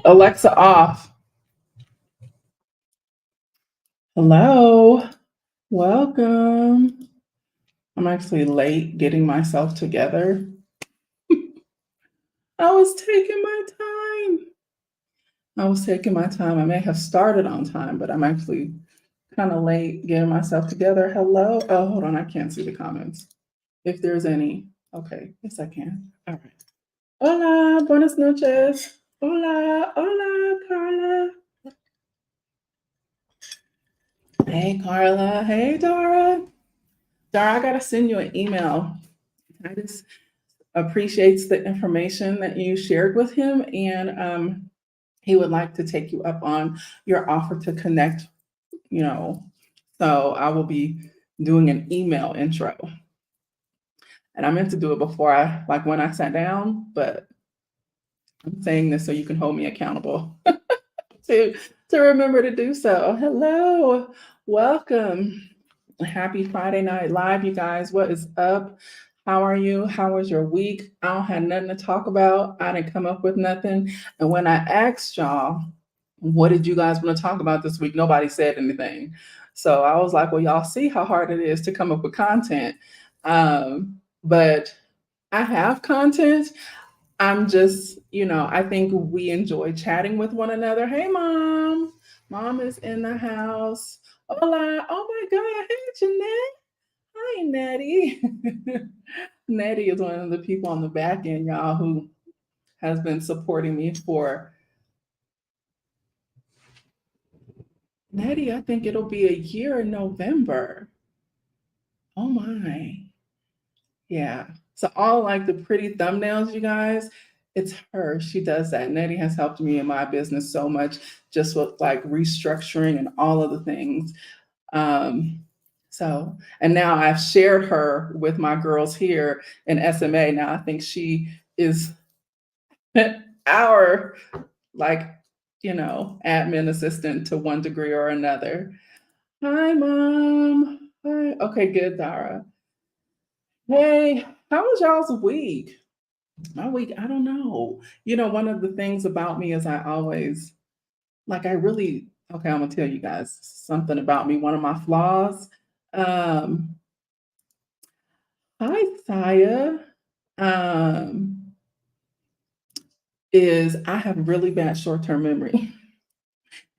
Alexa off. Hello. Welcome. I'm actually late getting myself together. I was taking my time. I may have started on time, but I'm actually kind of late getting myself together. Hello. Oh, hold on. I can't see the comments. If there's any. Okay. Yes, I can. All right. Hola. Buenas noches. Hola. Hola, Carla. Hey, Carla. Hey, Dara. Dara, I got to send you an email. Titus appreciates the information that you shared with him, and he would like to take you up on your offer to connect, you know. So I will be doing an email intro. And I meant to do it before when I sat down, but I'm saying this so you can hold me accountable to remember to do so. Hello, welcome. Happy Friday Night Live, you guys. What is up? How are you? How was your week? I don't have nothing to talk about. I didn't come up with nothing. And when I asked y'all, what did you guys want to talk about this week? Nobody said anything. So I was like, well, y'all see how hard it is to come up with content. But I have content. I'm just, I think we enjoy chatting with one another. Hey, Mom. Mom is in the house. Hola. Oh, my God. Hey, Jeanette. Hi, Nettie. Nettie is one of the people on the back end, y'all, who has been supporting me for Nettie. I think it'll be a year in November. Oh, my. Yeah. So all like the pretty thumbnails, you guys, it's her. She does that. Nettie has helped me in my business so much, just with like restructuring and all of the things. And now I've shared her with my girls here in SMA. Now I think she is our admin assistant to one degree or another. Hi, Mom. Hi. Okay, good, Dara. Hey, how was y'all's week? My week, I don't know. One of the things about me is I always, okay, I'm gonna tell you guys something about me. One of my flaws. Hi, Saya. Um, is I have really bad short-term memory.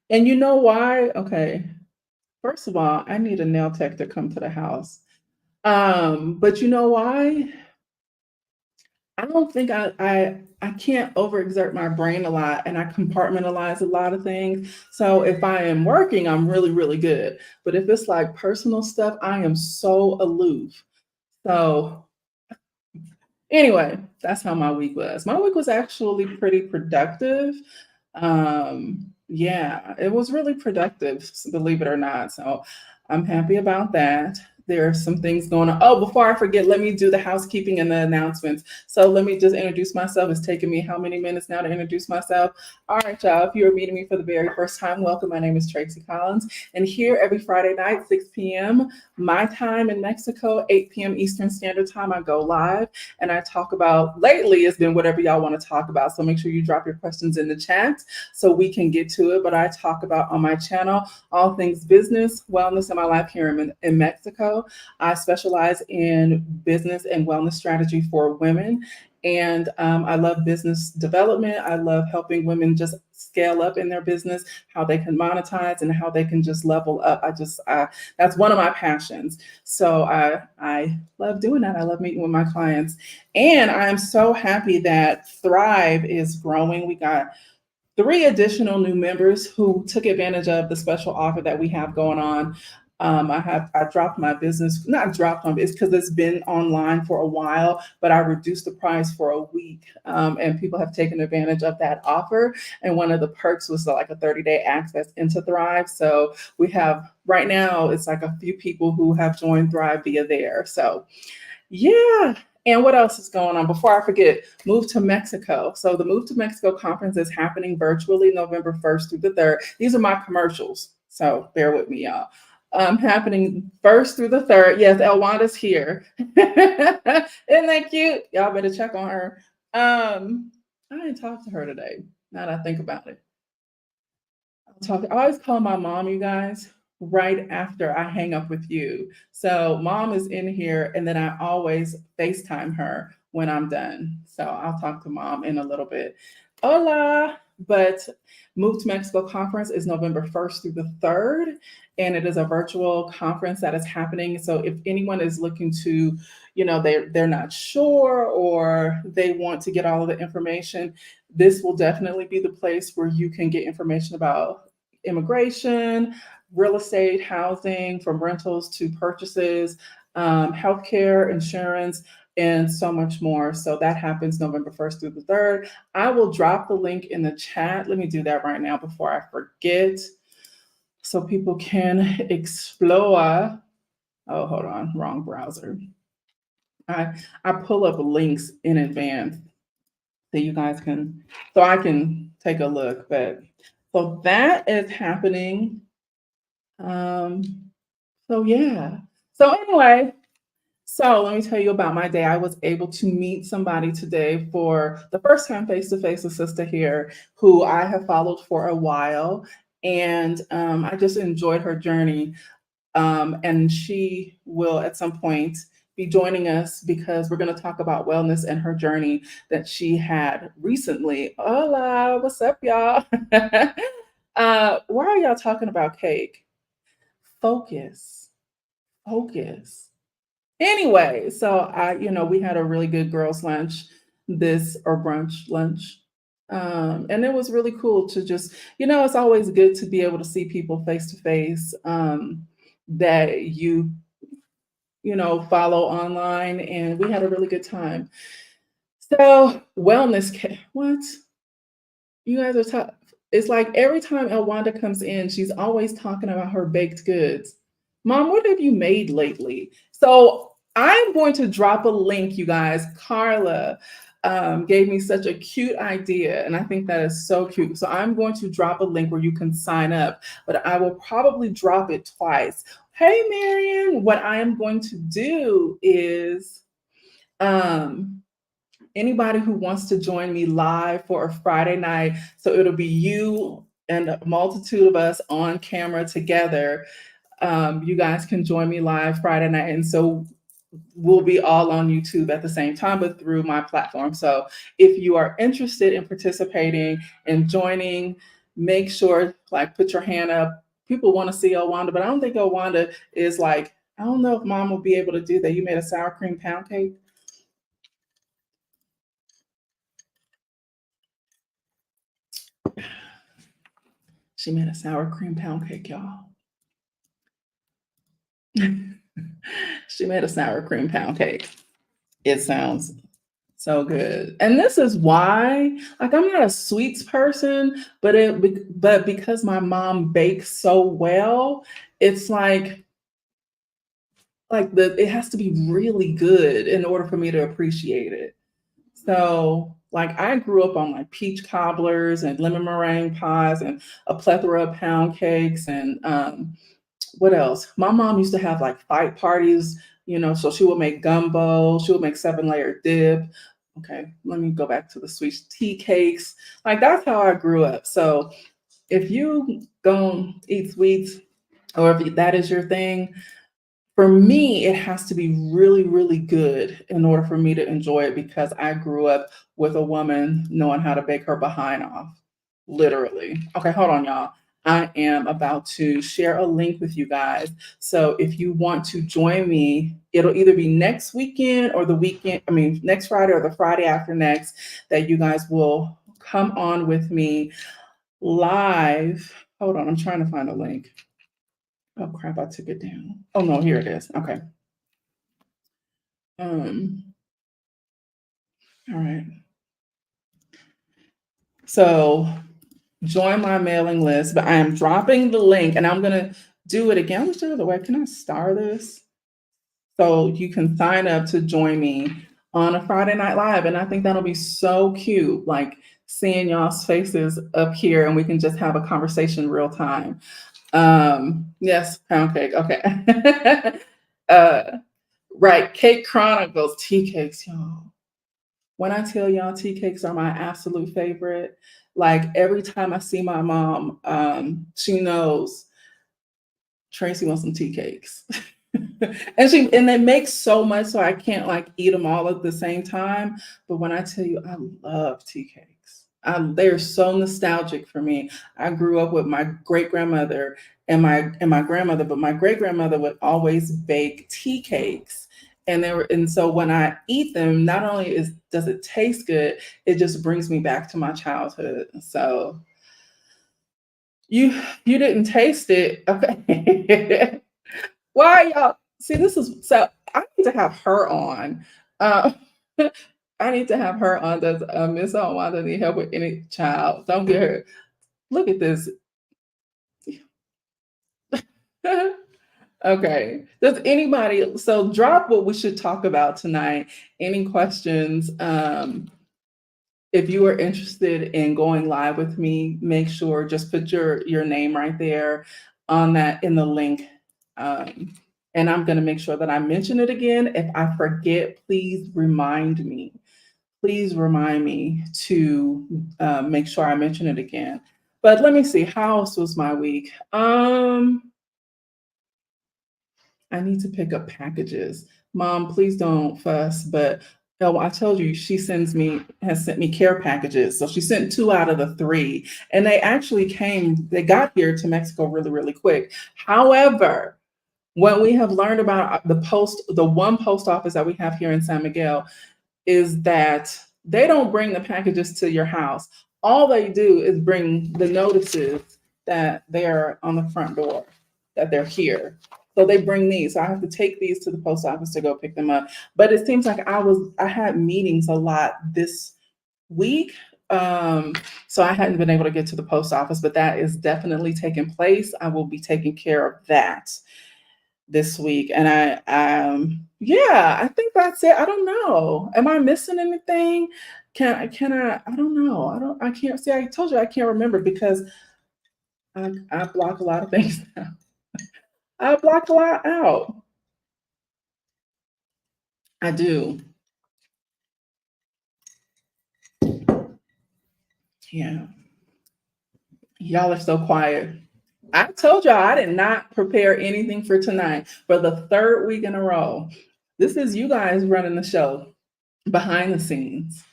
And you know why? Okay. First of all, I need a nail tech to come to the house. But you know why? I don't think I can't overexert my brain a lot, and I compartmentalize a lot of things. So if I am working, I'm really, really good. But if it's like personal stuff, I am so aloof. So anyway, that's how my week was. My week was actually pretty productive. Yeah, it was really productive, believe it or not. So I'm happy about that. There are some things going on. Oh, before I forget, let me do the housekeeping and the announcements. So let me just introduce myself. It's taken me how many minutes now to introduce myself? All right, y'all. If you're meeting me for the very first time, welcome. My name is Tracie Collins. And here every Friday night, 6 p.m. my time in Mexico, 8 p.m. Eastern Standard Time, I go live and I talk about, lately it's been whatever y'all want to talk about. So make sure you drop your questions in the chat so we can get to it. But I talk about on my channel all things business, wellness, and my life here in Mexico. I specialize in business and wellness strategy for women. And I love business development. I love helping women just scale up in their business, how they can monetize and how they can just level up. That's one of my passions. So I love doing that. I love meeting with my clients. And I am so happy that Thrive is growing. We got 3 additional new members who took advantage of the special offer that we have going on. I dropped my business, not dropped on, it's because it's been online for a while, but I reduced the price for a week, and people have taken advantage of that offer. And one of the perks was like a 30-day access into Thrive. So we have, right now, it's like a few people who have joined Thrive via there. So yeah. And what else is going on? Before I forget, Move to Mexico. So the Move to Mexico conference is happening virtually November 1st through the 3rd. These are my commercials. So bear with me, y'all. happening 1st through the 3rd. Yes, Elwanda's here. Isn't that cute? Y'all better check on her. I didn't talk to her today. Now that I think about it. I always call my mom, you guys, right after I hang up with you. So mom is in here, and then I always FaceTime her when I'm done. So I'll talk to mom in a little bit. Hola. But Move to Mexico conference is November 1st through the 3rd, and it is a virtual conference that is happening. So if anyone is looking to, they're not sure or they want to get all of the information, this will definitely be the place where you can get information about immigration, real estate, housing, from rentals to purchases, healthcare, insurance, and so much more. So that happens November 1st through the 3rd. I will drop the link in the chat. Let me do that right now before I forget so people can explore. Oh, hold on, wrong browser. I pull up links in advance so you guys can, so I can take a look. But so that is happening. So yeah. So anyway, so let me tell you about my day. I was able to meet somebody today for the first time face to face, a sister here who I have followed for a while. And I just enjoyed her journey. And she will at some point be joining us because we're going to talk about wellness and her journey that she had recently. Hola, what's up, y'all? Why are y'all talking about cake? Focus, focus. Anyway, so we had a really good girls' lunch or brunch lunch. And it was really cool to just, it's always good to be able to see people face to face that follow online. And we had a really good time. So what? You guys are tough. It's like every time Elwanda comes in, she's always talking about her baked goods. Mom, what have you made lately? So I'm going to drop a link, you guys. Carla gave me such a cute idea, and I think that is so cute. So I'm going to drop a link where you can sign up, but I will probably drop it twice. Hey, Marion, what I am going to do is anybody who wants to join me live for a Friday night, so it'll be you and a multitude of us on camera together. You guys can join me live Friday night. And so we'll be all on YouTube at the same time, but through my platform. So if you are interested in participating and joining, make sure, put your hand up. People want to see Elwanda, but I don't think Elwanda is I don't know if mom will be able to do that. You made a sour cream pound cake? She made a sour cream pound cake, y'all. She made a sour cream pound cake. It sounds so good. And this is why, I'm not a sweets person, but because my mom bakes so well, it's it has to be really good in order for me to appreciate it. So I grew up on peach cobblers and lemon meringue pies and a plethora of pound cakes and what else? My mom used to have fight parties, so she would make gumbo, she would make 7-layer dip. Okay, let me go back to the sweet tea cakes. That's how I grew up. So if you go eat sweets or if that is your thing, for me, it has to be really, really good in order for me to enjoy it because I grew up with a woman knowing how to bake her behind off, literally. Okay, hold on, y'all. I am about to share a link with you guys. So if you want to join me, it'll either be next weekend or next Friday or the Friday after next that you guys will come on with me live. Hold on, I'm trying to find a link. Oh crap, I took it down. Oh no, here it is. Okay. All right. So join my mailing list, but I am dropping the link and I'm gonna do it again. Let's do it the way. Can I star this? So you can sign up to join me on a Friday Night Live. And I think that'll be so cute, seeing y'all's faces up here and we can just have a conversation real time. Yes, pound cake. Okay. uh, right. Cake Chronicles, tea cakes, y'all. When I tell y'all tea cakes are my absolute favorite, like every time I see my mom, she knows Tracie wants some tea cakes. And they make so much so I can't like eat them all at the same time. But when I tell you I love tea cakes, they're so nostalgic for me. I grew up with my great grandmother and my grandmother, but my great grandmother would always bake tea cakes. And so when I eat them, not only does it taste good, it just brings me back to my childhood. So you didn't taste it. Okay. Why y'all see this is so I need to have her on. Uh, I need to have her on. Does Miss Wanda need help with any child? Don't get her. Look at this. Okay. Does anybody so drop what we should talk about tonight? Any questions? If you are interested in going live with me, make sure just put your name right there on that in the link. Um, and I'm going to make sure that I mention it again. If I forget, please remind me. Please remind me to make sure I mention it again. But let me see. How else was my week? I need to pick up packages. Mom, please don't fuss, but no, I told you has sent me care packages. So she sent two out of the three. And they got here to Mexico really, really quick. However, what we have learned about the one post office that we have here in San Miguel is that they don't bring the packages to your house. All they do is bring the notices that they're on the front door, that they're here. So they bring these. So I have to take these to the post office to go pick them up. But it seems like I had meetings a lot this week. So I hadn't been able to get to the post office, but that is definitely taking place. I will be taking care of that this week. And yeah, I think that's it. I don't know. Am I missing anything? I don't know. I can't see. I told you I can't remember because I block a lot of things now. I block a lot out. I do. Yeah. Y'all are so quiet. I told y'all I did not prepare anything for tonight for the third week in a row. This is you guys running the show behind the scenes.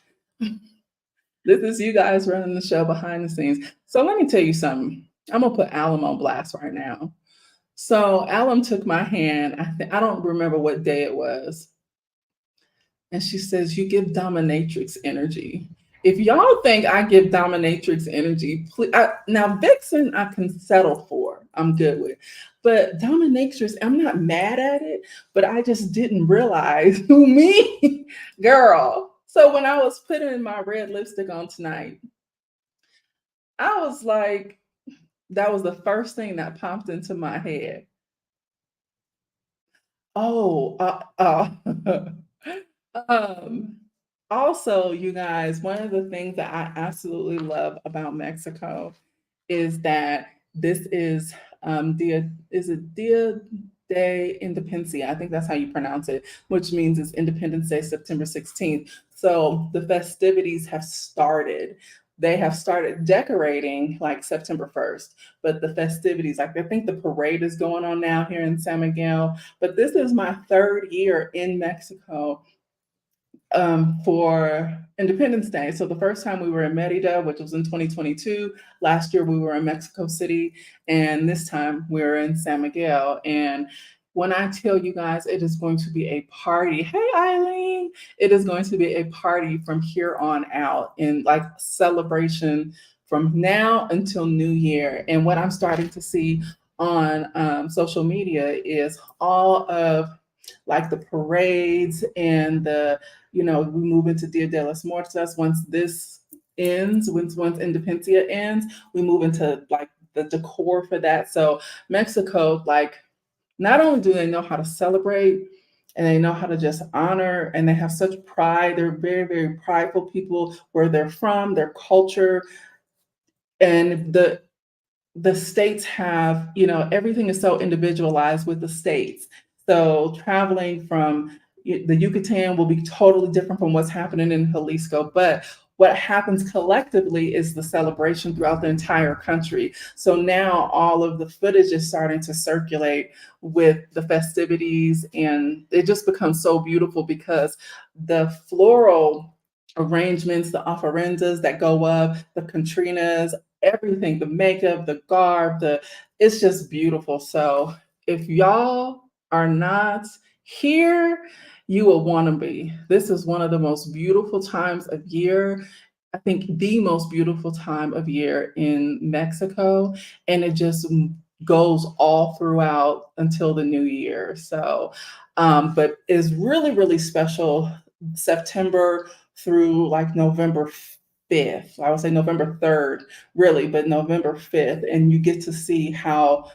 This is you guys running the show behind the scenes. So let me tell you something. I'm gonna put Alum on blast right now. So Alum took my hand. I don't remember what day it was, and she says, "You give dominatrix energy." If y'all think I give dominatrix energy, please, now Vixen I can settle for. I'm good with, but dominatrix, I'm not mad at it, but I just didn't realize who me, girl. So when I was putting my red lipstick on tonight, I was like, that was the first thing that popped into my head. Oh, um, also, you guys, one of the things that I absolutely love about Mexico is that this is Dia de Independencia? I think that's how you pronounce it, which means it's Independence Day, September 16th. So the festivities have started. They have started decorating like September 1st, but the festivities, like I think the parade is going on now here in San Miguel. But this is my third year in Mexico for Independence Day. So the first time we were in Merida, which was in 2022. Last year we were in Mexico City, and this time we're in San Miguel. And when I tell you guys, it is going to be a party. Hey, Eileen, it is going to be a party from here on out, in like celebration from now until New Year. And what I'm starting to see on social media is all of like the parades and we move into Dia de los Muertos. Once this ends, once Independencia ends, we move into like the decor for that. So Mexico, like, not only do they know how to celebrate and they know how to just honor, and they have such pride. They're very, very prideful people where they're from, their culture, and the states have, everything is so individualized with the states. So traveling from the Yucatan will be totally different from what's happening in Jalisco. But what happens collectively is the celebration throughout the entire country. So now all of the footage is starting to circulate with the festivities, and it just becomes so beautiful because the floral arrangements, the ofrendas that go up, the Katrinas, everything, the makeup, the garb, the it's just beautiful. So if y'all are not here, you will want to be. This is one of the most beautiful times of year. I think the most beautiful time of year in Mexico, and it just goes all throughout until the new year. So, but is really, really special September through like November 5th. I would say November 3rd, really, but November 5th. And you get to see how,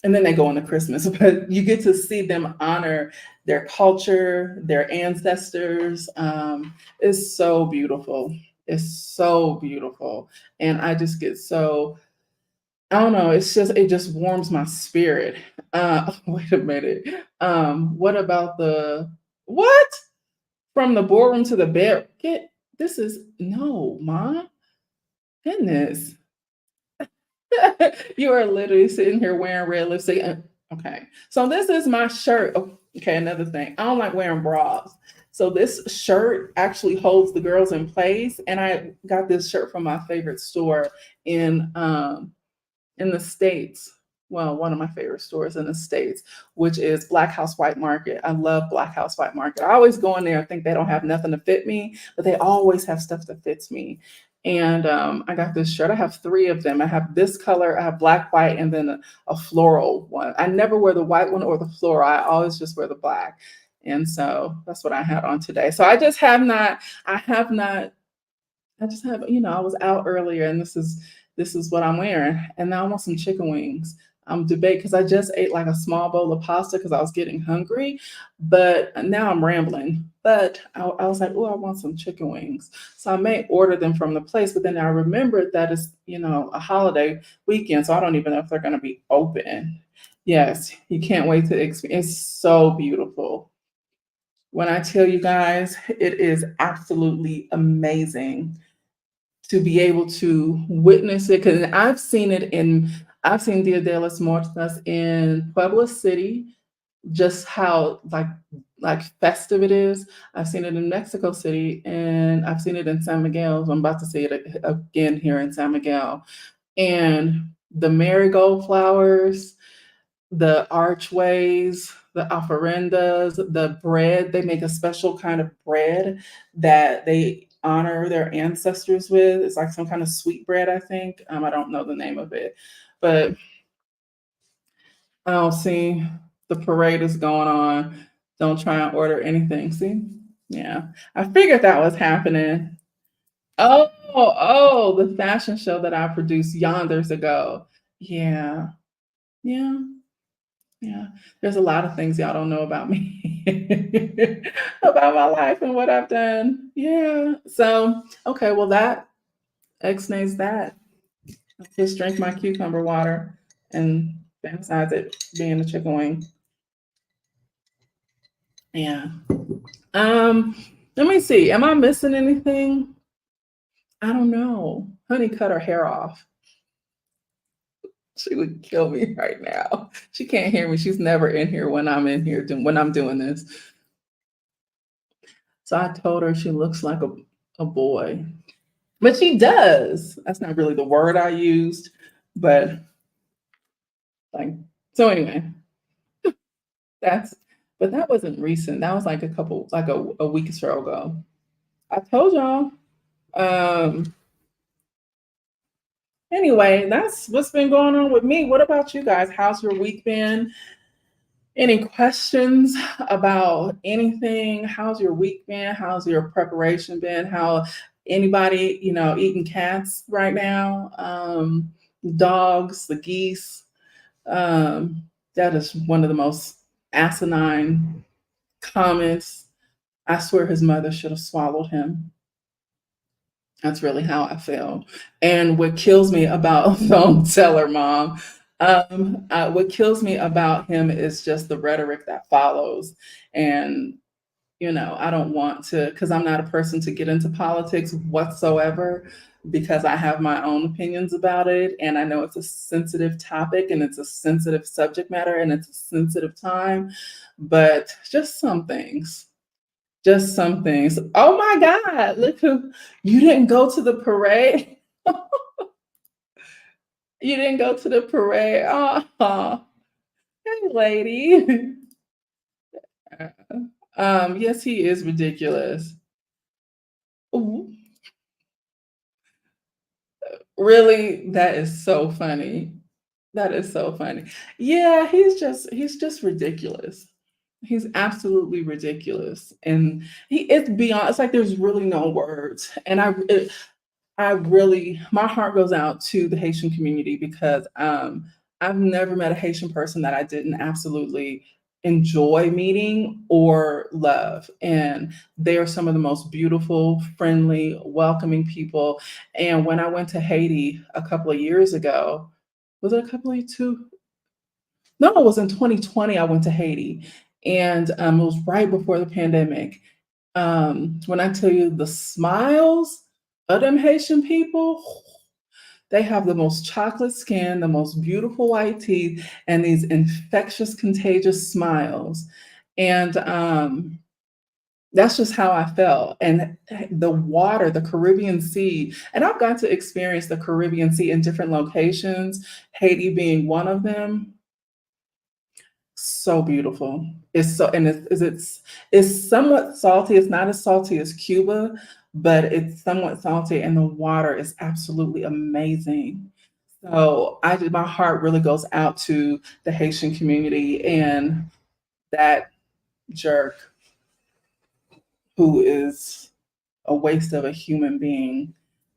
and then they go into Christmas, but you get to see them honor their culture, their ancestors. It's so beautiful. It's so beautiful. And I just get so, I don't know, it just warms my spirit. Wait a minute. What about what? From the boardroom to the bed. This is, no, Ma. Goodness. You are literally sitting here wearing red lipstick. Okay. So this is my shirt. Oh, okay, another thing. I don't like wearing bras. So this shirt actually holds the girls in place. And I got this shirt from my favorite store in the States. Well, one of my favorite stores in the States, which is Black House White Market. I love Black House White Market. I always go in there and think they don't have nothing to fit me, but they always have stuff that fits me. And I got this shirt. I have three of them. I have this color, I have black, white, and then a floral one. I never wear the white one or the floral. I always just wear the black. And so that's what I had on today. So I just have, I was out earlier and this is what I'm wearing. And now I want some chicken wings. I'm debating because I just ate like a small bowl of pasta because I was getting hungry, but now I'm rambling. But I was like, oh, I want some chicken wings. So I may order them from the place, but then I remembered that it's, a holiday weekend. So I don't even know if they're going to be open. Yes, you can't wait to experience. It's so beautiful. When I tell you guys, it is absolutely amazing to be able to witness it, because I've seen Dia de las Muertas in Puebla City, just how like festive it is. I've seen it in Mexico City, and I've seen it in San Miguel. So I'm about to see it again here in San Miguel. And the marigold flowers, the archways, the ofrendas, the bread. They make a special kind of bread that they honor their ancestors with. It's like some kind of sweet bread, I think. I don't know the name of it, but I'll see the parade is going on. Don't try and order anything. See? Yeah. I figured that was happening. Oh, the fashion show that I produced yonders ago. Yeah. Yeah. Yeah, there's a lot of things y'all don't know about me, about my life and what I've done. Yeah. So, okay, well, that explains that. I just drink my cucumber water and besides it being a chicken wing. Yeah. Um, Let me see. Am I missing anything? I don't know. Honey cut her hair off. She would kill me right now. She can't hear me. She's never in here when I'm in here when I'm doing this. So I told her she looks like a boy. But she does. That's not really the word I used, but like, so anyway, that's, but that wasn't recent. That was like a week or so ago. I told y'all. Um, anyway, that's what's been going on with me. What about you guys? How's your week been? Any questions about anything? How's your week been? How's your preparation been? How anybody, eating cats right now? Dogs, the geese. That is one of the most asinine comments. I swear his mother should have swallowed him. That's really how I feel. And what kills me about don't tell her mom. What kills me about him is just the rhetoric that follows. And I don't want to, because I'm not a person to get into politics whatsoever, because I have my own opinions about it. And I know it's a sensitive topic and it's a sensitive subject matter and it's a sensitive time. But just some things. Oh my God, look who, you didn't go to the parade. You didn't go to the parade. Oh, hey, lady. Yes, he is ridiculous. Ooh, really, that is so funny. That is so funny. Yeah, he's just ridiculous. He's absolutely ridiculous, and it's beyond. It's like there's really no words, and I really, my heart goes out to the Haitian community because I've never met a Haitian person that I didn't absolutely enjoy meeting or love. And they are some of the most beautiful, friendly, welcoming people. And when I went to Haiti a couple of years ago, was it a couple of two? No, it was in 2020. I went to Haiti, and it was right before the pandemic. When I tell you the smiles of them Haitian people, they have the most chocolate skin, the most beautiful white teeth, and these infectious, contagious smiles. And that's just how I felt. And the water, the Caribbean Sea, and I've got to experience the Caribbean Sea in different locations, Haiti being one of them. So beautiful. It's so, and it's somewhat salty. It's not as salty as Cuba, but it's somewhat salty, and the water is absolutely amazing. So my heart really goes out to the Haitian community and that jerk who is a waste of a human being.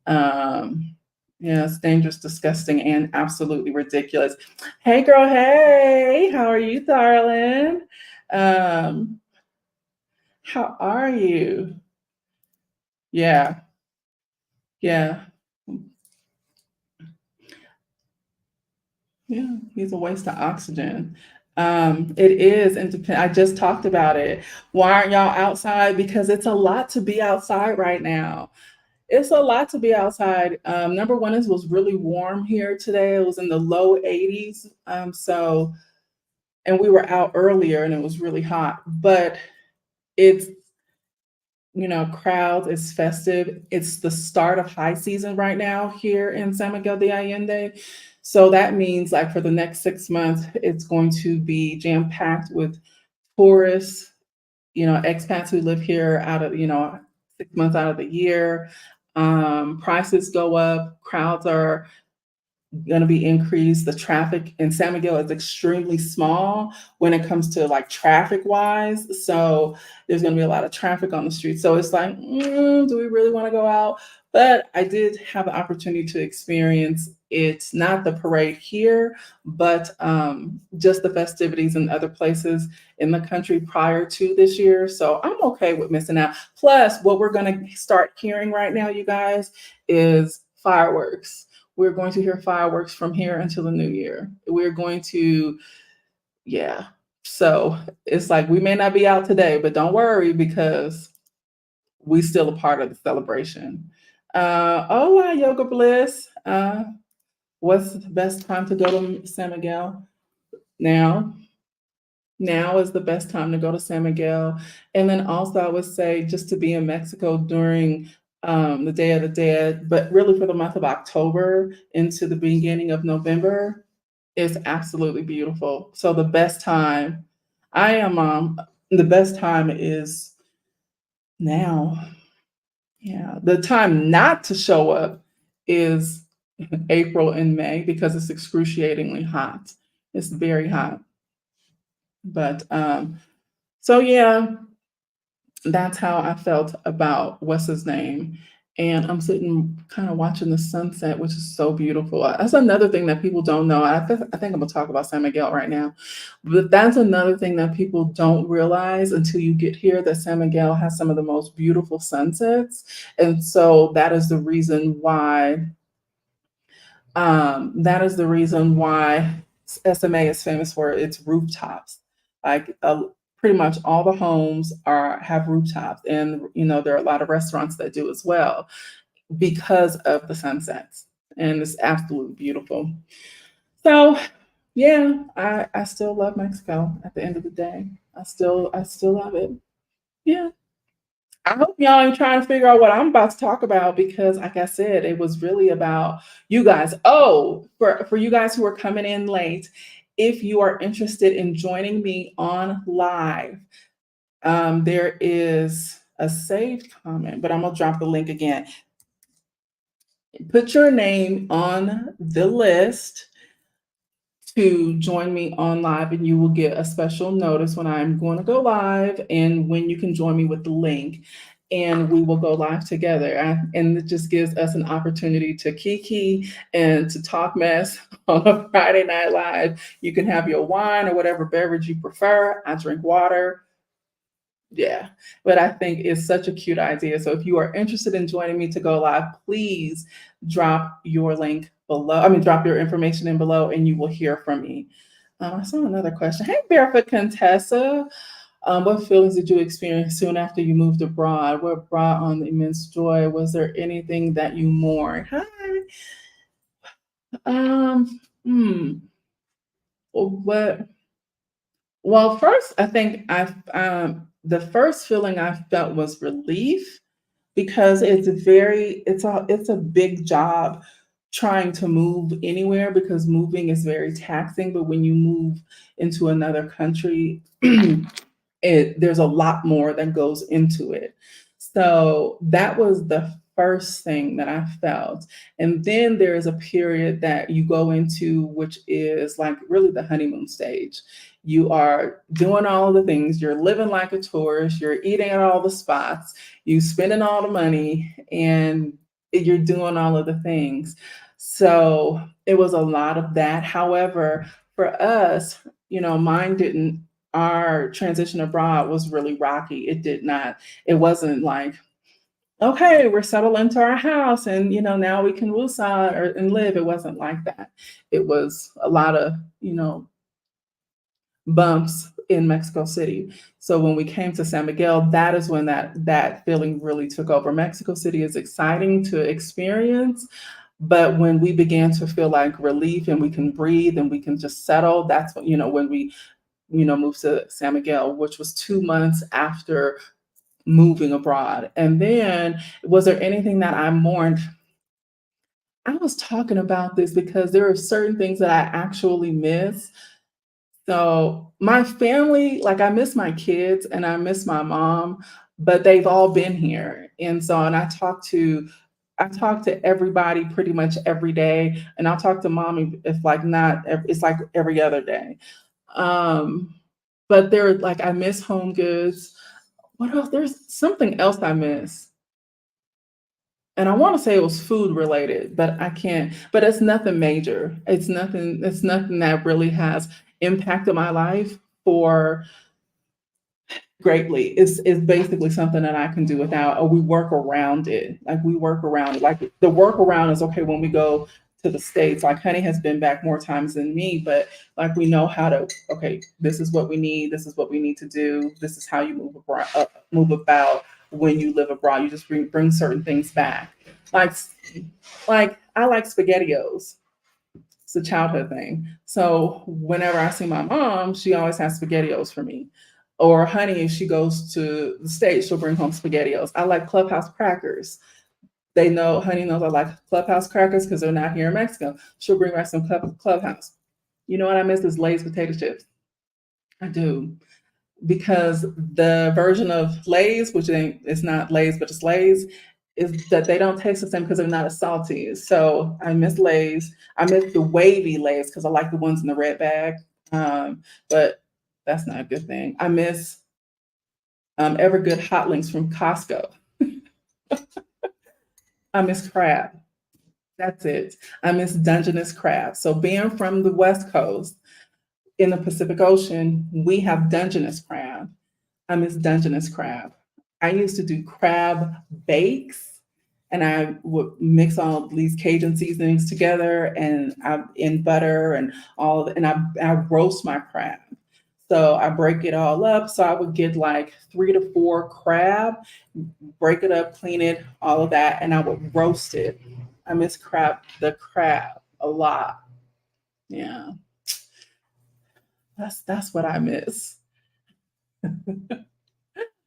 Um, yeah, it's dangerous, disgusting, and absolutely ridiculous. Hey, girl. Hey, how are you, darling? Um, how are you? Yeah, yeah, yeah. He's a waste of oxygen. It is independent. I just talked about it. Why aren't y'all outside? Because it's a lot to be outside right now. It's a lot to be outside. Number one is was really warm here today. It was in the low 80s. And we were out earlier and it was really hot. But it's crowds, it's festive. It's the start of high season right now here in San Miguel de Allende. So that means like for the next 6 months, it's going to be jam packed with tourists, expats who live here out of, 6 months out of the year. Prices go up, crowds are going to be increased. The traffic in San Miguel is extremely small when it comes to like traffic wise. So there's going to be a lot of traffic on the street. So it's like, do we really want to go out? But I did have the opportunity to experience it, not the parade here, but just the festivities in other places in the country prior to this year. So I'm okay with missing out. Plus, what we're going to start hearing right now, you guys, is fireworks. We're going to hear fireworks from here until the new year. We're going to, yeah. So it's like we may not be out today, but don't worry because we still a part of the celebration. Hola, Yoga Bliss. What's the best time to go to San Miguel? Now. Now is the best time to go to San Miguel. And then also, I would say just to be in Mexico during the Day of the Dead, but really for the month of October into the beginning of November is absolutely beautiful. So the best time, I am, the best time is now. Yeah. The time not to show up is April and May because it's excruciatingly hot. It's very hot. But so yeah, that's how I felt about what's his name. and I'm sitting kind of watching the sunset, which is so beautiful. That's another thing that people don't know. I think I'm gonna talk about San Miguel right now, but that's another thing that people don't realize until you get here, that San Miguel has some of the most beautiful sunsets, and so that is the reason why SMA is famous for its rooftops. Like pretty much all the homes are have rooftops, and there are a lot of restaurants that do as well because of the sunsets, and it's absolutely beautiful. So, yeah, I still love Mexico. At the end of the day, I still love it. Yeah. I hope y'all ain't trying to figure out what I'm about to talk about because, like I said, it was really about you guys. Oh, for you guys who are coming in late, if you are interested in joining me on live, there is a saved comment, but I'm gonna drop the link again. Put your name on the list to join me on live, and you will get a special notice when I'm going to go live and when you can join me with the link, and we will go live together. And it just gives us an opportunity to kiki and to talk mess on a Friday night live. You can have your wine or whatever beverage you prefer. I drink water. Yeah, but I think it's such a cute idea. So if you are interested in joining me to go live, please drop your link below. I mean, drop your information in below, and you will hear from me. I saw another question. Hey, Barefoot Contessa, what feelings did you experience soon after you moved abroad? What brought on the immense joy? Was there anything that you mourned? Hi. Hmm. What? Well, first, I think the first feeling I felt was relief because it's a big job trying to move anywhere because moving is very taxing. But when you move into another country, there's a lot more that goes into it. So that was the first thing that I felt. And then there is a period that you go into, which is like really the honeymoon stage. You are doing all of the things, you're living like a tourist, you're eating at all the spots, you spending all the money, and you're doing all of the things. So it was a lot of that. However, for us, mine didn't our transition abroad was really rocky. It wasn't like, okay, we're settled into our house and now we can woosah and live. It wasn't like that. It was a lot of, bumps in Mexico City. So when we came to San Miguel, that is when that feeling really took over. Mexico City is exciting to experience, but when we began to feel like relief and we can breathe and we can just settle, that's when we moved to San Miguel, which was 2 months after moving abroad. And then, was there anything that I mourned? I was talking about this because there are certain things that I actually miss. So, my family, like I miss my kids and I miss my mom, but they've all been here. And I talk to everybody pretty much every day, and I'll talk to mommy if like not, it's like every other day. Um, but they're like I miss home goods. What else? There's something else I miss. And I want to say it was food related, but I can't. But it's nothing major. It's nothing that really has impacted my life for greatly. It's basically something that I can do without, or we work around it. Like we work around it. Like the workaround is okay when we go to the States. Like Honey has been back more times than me, but like we know how to, okay, this is what we need, this is what we need to do, this is how you move about when you live abroad. You just bring certain things back. Like like I like SpaghettiOs. It's a childhood thing. So whenever I see my mom, she always has SpaghettiOs for me. Or Honey, if she goes to the States, she'll bring home SpaghettiOs. I like Clubhouse crackers. Honey knows I like Clubhouse crackers because they're not here in Mexico. She'll bring back some Clubhouse. You know what I miss is Lay's potato chips. I do. Because the version of Lay's, which ain't it's not Lay's, but it's Lay's, is that they don't taste the same because they're not as salty. So I miss Lay's. I miss the wavy Lay's because I like the ones in the red bag. But that's not a good thing. I miss Evergood hot links from Costco. I miss crab. That's it. I miss Dungeness crab. So being from the West Coast in the Pacific Ocean, we have Dungeness crab. I miss Dungeness crab. I used to do crab bakes, and I would mix all these Cajun seasonings together and in butter and and I roast my crab. So I break it all up. So I would get like 3 to 4 crab, break it up, clean it, all of that, and I would roast it. I miss the crab a lot. Yeah, that's what I miss.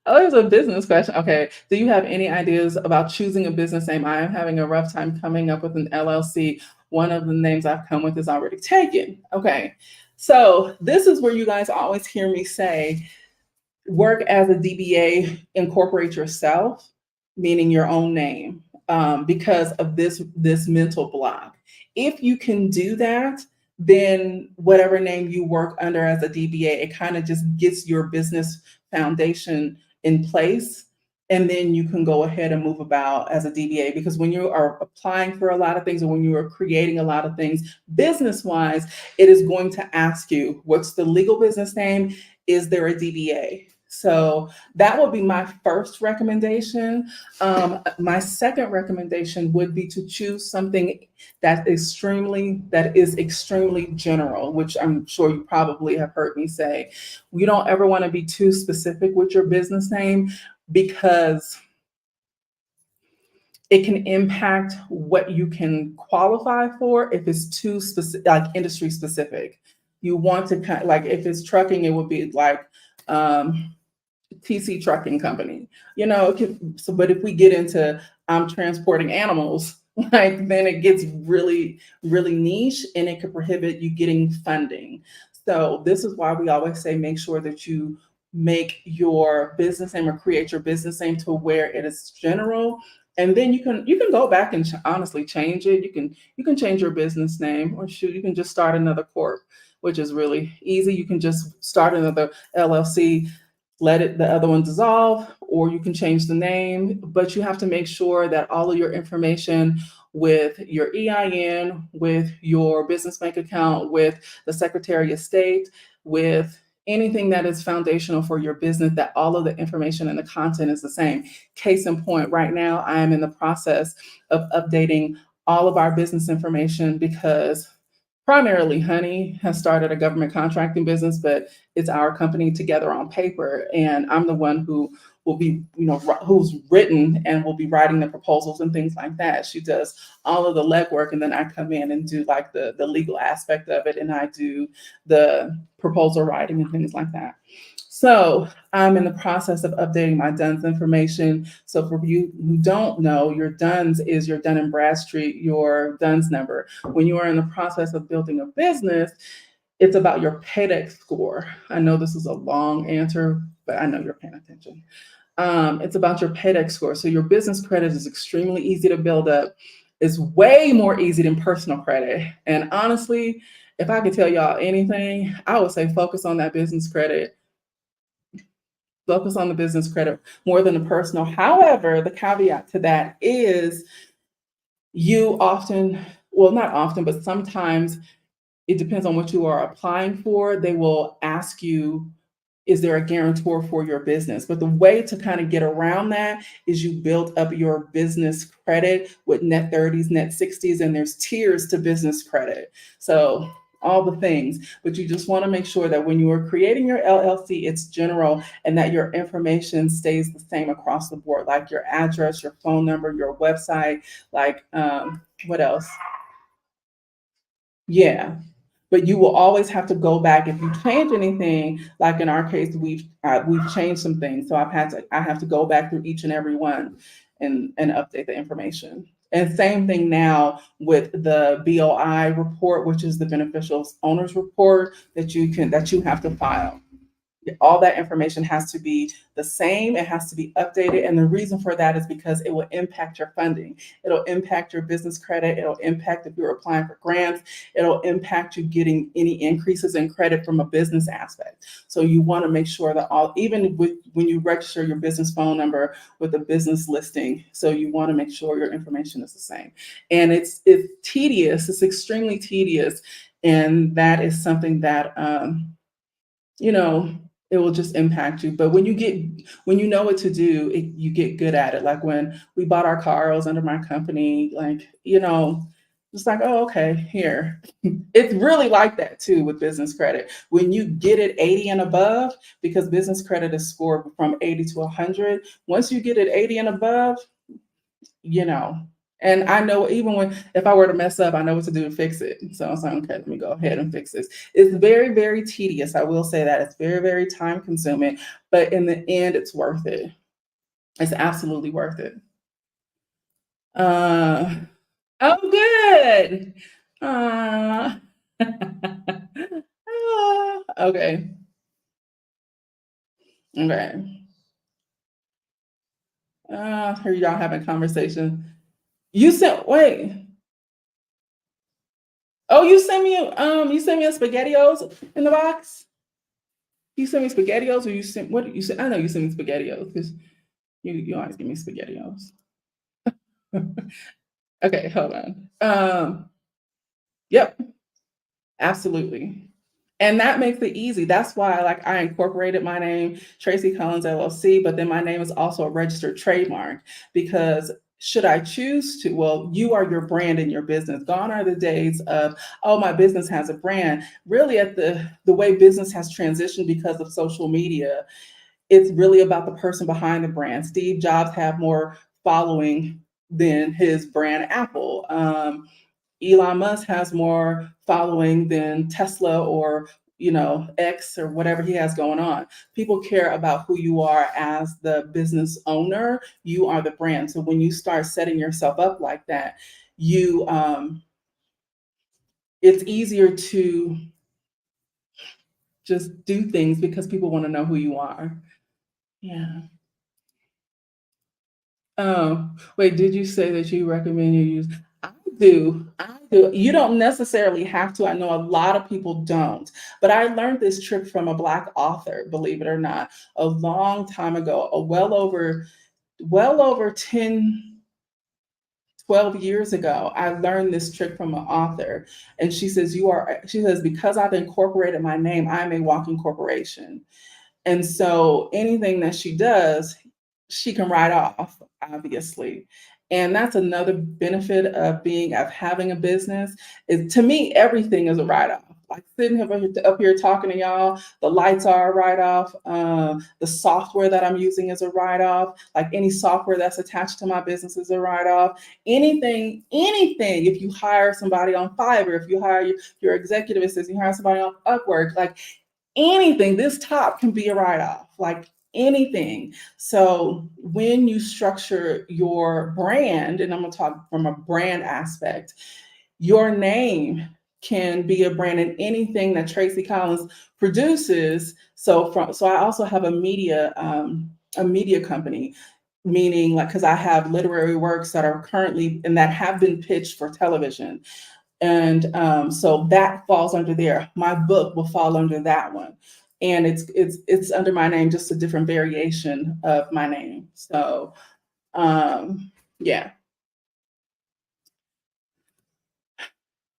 Oh, there's a business question. Okay. Do you have any ideas about choosing a business name? I am having a rough time coming up with an LLC. One of the names I've come with is already taken. Okay. So this is where you guys always hear me say, work as a DBA, incorporate yourself, meaning your own name, because of this mental block. If you can do that, then whatever name you work under as a DBA, it kind of just gets your business foundation in place. And then you can go ahead and move about as a DBA, because when you are applying for a lot of things or when you are creating a lot of things business wise, it is going to ask you, what's the legal business name? Is there a DBA? So that would be my first recommendation. My second recommendation would be to choose something that is extremely general, which I'm sure you probably have heard me say. You don't ever want to be too specific with your business name, because it can impact what you can qualify for if it's too specific, like industry specific. You want to kind of, like, if it's trucking, it would be like TC Trucking Company. So, but if we get into I'm transporting animals, like, then it gets really, really niche, and it could prohibit you getting funding. So this is why we always say, make sure that you make your business name or create your business name to where it is general. And then you can go back and honestly change it. You can change your business name, or shoot, you can just start another corp, which is really easy. You can just start another LLC, let the other one dissolve, or you can change the name. But you have to make sure that all of your information, with your EIN, with your business bank account, with the Secretary of State, with anything that is foundational for your business, that all of the information and the content is the same. Case in point, right now I am in the process of updating all of our business information, because primarily Honey has started a government contracting business, but it's our company together on paper. And I'm the one who will be, who's written and will be writing the proposals and things like that. She does all of the legwork, and then I come in and do like the legal aspect of it, and I do the proposal writing and things like that. So I'm in the process of updating my DUNS information. So for you who don't know, your DUNS is your Dun and Bradstreet, your DUNS number. When you are in the process of building a business, it's about your PEDX score. I know this is a long answer, but I know you're paying attention. It's about your PEDX score. So your business credit is extremely easy to build up. It's way more easy than personal credit. And honestly, if I could tell y'all anything, I would say focus on that business credit. Focus on the business credit more than the personal. However, the caveat to that is, you often, well, not often, but sometimes, it depends on what you are applying for. They will ask you, is there a guarantor for your business? But the way to kind of get around that is you build up your business credit with net 30s, net 60s, and there's tiers to business credit. So all the things, but you just want to make sure that when you are creating your LLC, it's general, and that your information stays the same across the board, like your address, your phone number, your website, like what else? Yeah, but you will always have to go back if you change anything. Like in our case, we've changed some things, so I have to go back through each and every one and update the information. And same thing now with the BOI report, which is the beneficial owners report that you have to file. All that information has to be the same. It has to be updated. And the reason for that is because it will impact your funding. It'll impact your business credit. It'll impact if you're applying for grants. It'll impact you getting any increases in credit from a business aspect. So you want to make sure that even when you register your business phone number with a business listing, so you want to make sure your information is the same. And it's tedious. It's extremely tedious. And that is something that, you know, it will just impact you. But when you know what to do, you get good at it. Like when we bought our car, it was under my company, like, it's like, oh, okay, here. It's really like that too with business credit. When you get it 80 and above, because business credit is scored from 80 to 100, once you get it 80 and above, you know. And I know even if I were to mess up, I know what to do to fix it. So I was like, okay, let me go ahead and fix this. It's very, very tedious. I will say that it's very, very time consuming, but in the end, it's worth it. It's absolutely worth it. Oh, good. Uh, okay. Okay. Here y'all having conversation. Wait. Oh, you sent me a SpaghettiOs in the box? You sent me SpaghettiOs, or what did you say? I know you sent me SpaghettiOs because you always give me SpaghettiOs. Okay, hold on. Yep, absolutely. And that makes it easy. That's why, like, I incorporated my name, Tracie Collins LLC, but then my name is also a registered trademark because should I choose to, well, you are your brand in your business. Gone are the days of, oh, my business has a brand. Really, at the way business has transitioned because of social media, it's really about the person behind the brand. Steve Jobs had more following than his brand Apple. Elon Musk has more following than Tesla or X or whatever he has going on. People care about who you are as the business owner. You are the brand. So when you start setting yourself up like that, you it's easier to just do things because people want to know who you are. Yeah. Oh, wait, did you say that you recommend you use? I do. I do. You don't necessarily have to. I know a lot of people don't. But I learned this trick from a Black author, believe it or not, a long time ago, well over 10, 12 years ago. I learned this trick from an author. And she says, because I've incorporated my name, I'm a walking corporation. And so anything that she does, she can write off, obviously. And that's another benefit of having a business is, to me, everything is a write-off. Like sitting up here talking to y'all, the lights are a write-off. The software that I'm using is a write-off. Like any software that's attached to my business is a write-off. Anything. If you hire somebody on Fiverr, if you hire your executive assistant, you hire somebody on Upwork, like anything, this top can be a write-off, like anything. So when you structure your brand, and I'm going to talk from a brand aspect, your name can be a brand in anything that Tracie Collins produces. So I also have a media company, meaning like, because I have literary works that are currently and that have been pitched for television. And so that falls under there. My book will fall under that one, and it's under my name, just a different variation of my name. So yeah,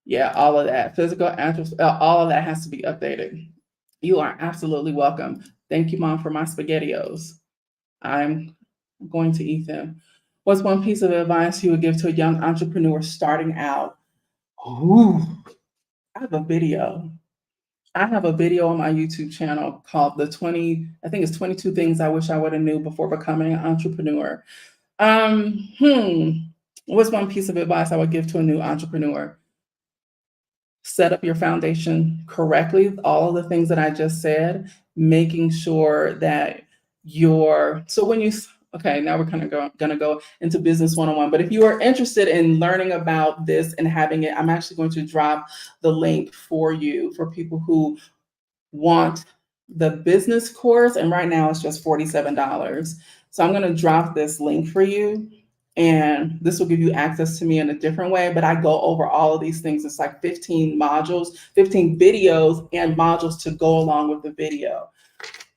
yeah, all of that physical address, all of that has to be updated. You are absolutely welcome. Thank you, Mom, for my SpaghettiOs. I'm going to eat them. What's one piece of advice you would give to a young entrepreneur starting out? Ooh, I have a video. I have a video on my YouTube channel called I think it's 22 things I wish I would have knew before becoming an entrepreneur. Um, hmm. What's one piece of advice I would give to a new entrepreneur? Set up your foundation correctly, all of the things that I just said, making sure that okay, now we're kind of going to go into business 101. But if you are interested in learning about this and having it, I'm actually going to drop the link for you for people who want the business course, and right now it's just $47. So I'm going to drop this link for you, and this will give you access to me in a different way. But I go over all of these things. It's like 15 modules, 15 videos, and modules to go along with the video.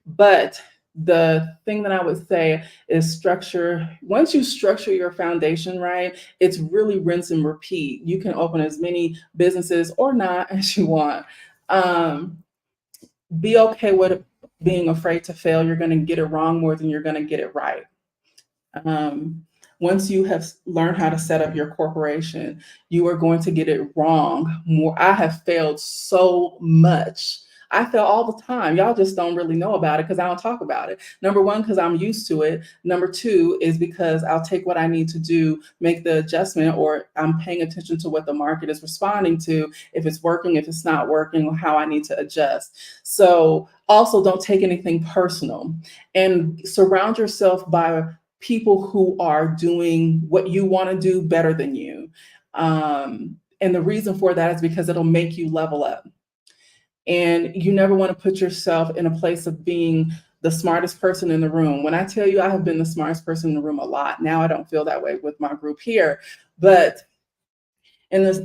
But the thing that I would say is structure. Once you structure your foundation right, it's really rinse and repeat. You can open as many businesses or not as you want. Um, be okay with being afraid to fail. You're going to get it wrong more than you're going to get it right. Um, Once you have learned how to set up your corporation, you are going to get it wrong more. I have failed so much. I fail all the time. Y'all just don't really know about it because I don't talk about it. Number one, because I'm used to it. Number two is because I'll take what I need to do, make the adjustment, or I'm paying attention to what the market is responding to, if it's working, if it's not working, or how I need to adjust. So also don't take anything personal, and surround yourself by people who are doing what you want to do better than you. And the reason for that is because it'll make you level up. And you never want to put yourself in a place of being the smartest person in the room. When I tell you I have been the smartest person in the room a lot, now I don't feel that way with my group here. But in this,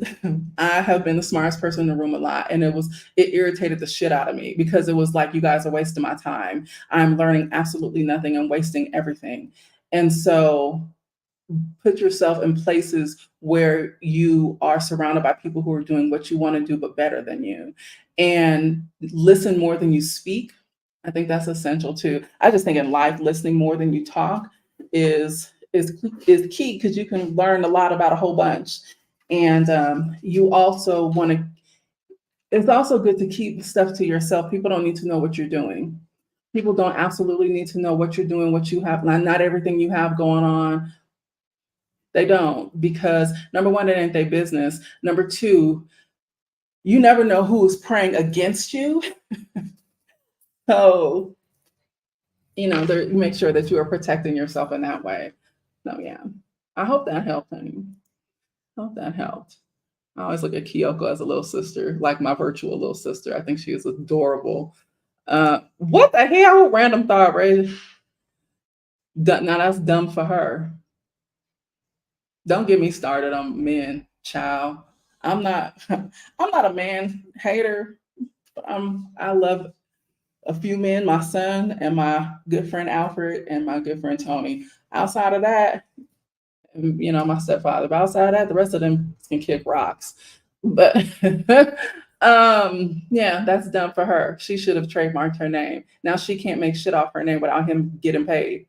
I have been the smartest person in the room a lot. And it irritated the shit out of me because it was like, you guys are wasting my time. I'm learning absolutely nothing and wasting everything. And so put yourself in places where you are surrounded by people who are doing what you want to do, but better than you. And listen more than you speak. I think that's essential too. I just think in life, listening more than you talk is key because you can learn a lot about a whole bunch. And you also want to, it's also good to keep stuff to yourself. People don't need to know what you're doing. People don't absolutely need to know what you're doing, what you have, not everything you have going on. They don't, because number one, it ain't their business. Number two, you never know who's praying against you. So, make sure that you are protecting yourself in that way. So, yeah, I hope that helped, honey. I hope that helped. I always look at Kyoko as a little sister, like my virtual little sister. I think she is adorable. What the hell? Random thought, right? Now that's dumb for her. Don't get me started on men, child. I'm not I'm not a man hater. I love a few men, my son and my good friend Alfred and my good friend Tony. Outside of that, my stepfather. But outside of that, the rest of them can kick rocks. But yeah, that's done for her. She should have trademarked her name. Now she can't make shit off her name without him getting paid.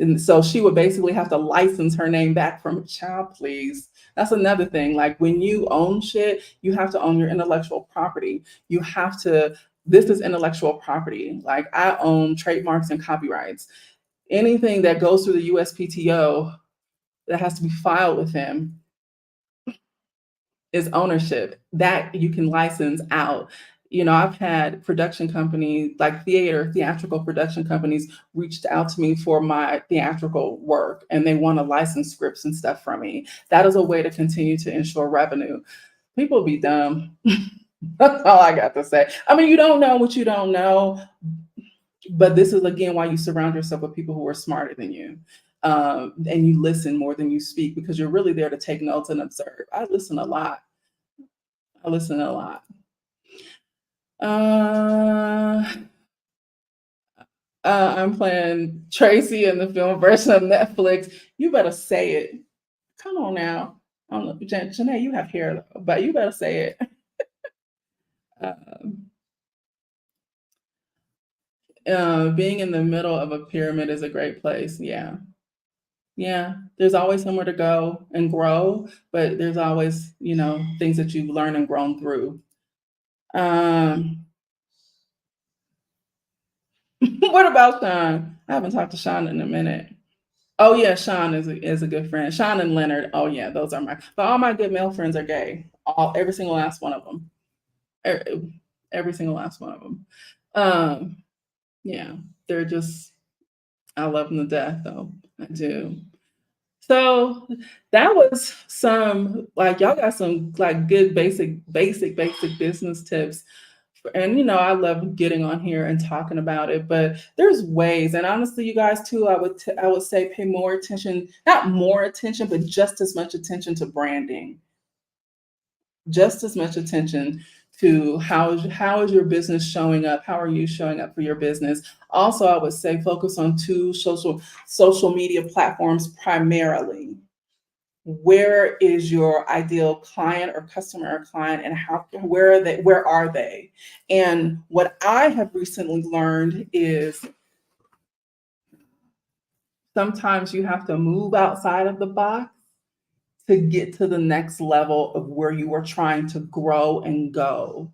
And so she would basically have to license her name back from child, please. That's another thing. Like when you own shit, you have to own your intellectual property. You have to, this is intellectual property. Like I own trademarks and copyrights. Anything that goes through the USPTO that has to be filed with him is ownership that you can license out. I've had production companies like theatrical production companies reached out to me for my theatrical work and they want to license scripts and stuff from me. That is a way to continue to ensure revenue. People be dumb. That's all I got to say. I mean, you don't know what you don't know, but this is again why you surround yourself with people who are smarter than you. And you listen more than you speak because you're really there to take notes and observe. I listen a lot. Uh, I'm playing Tracie in the film version of Netflix. You better say it. Come on now. I don't know, Janae, you have hair, but you better say it. Being in the middle of a pyramid is a great place. Yeah. Yeah. There's always somewhere to go and grow, but there's always, things that you've learned and grown through. What about Sean? I haven't talked to Sean in a minute. Oh yeah, Sean is a good friend. Sean and Leonard. Oh yeah, those are but all my good male friends are gay. Every single last one of them. Every single last one of them. Yeah, they're just, I love them to death though. I do. So that was some, like, y'all got some like good basic business tips And I love getting on here and talking about it, but there's ways. And honestly, you guys too, I would say pay more attention, not more attention, but just as much attention to branding, just as much attention to how is your business showing up? How are you showing up for your business? Also, I would say focus on two social media platforms primarily. Where is your ideal client or customer or client, and where are they? And what I have recently learned is sometimes you have to move outside of the box to get to the next level of where you are trying to grow and go.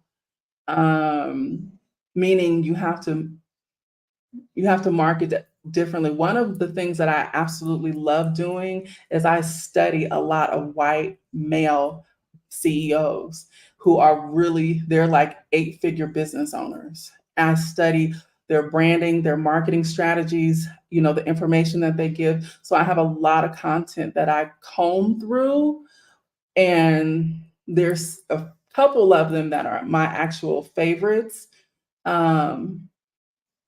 um, Meaning you have to market it differently. One of the things that I absolutely love doing is I study a lot of white male CEOs who are they're like 8-figure business owners. I study their branding, their marketing strategies, the information that they give. So I have a lot of content that I comb through, and there's a couple of them that are my actual favorites. Um,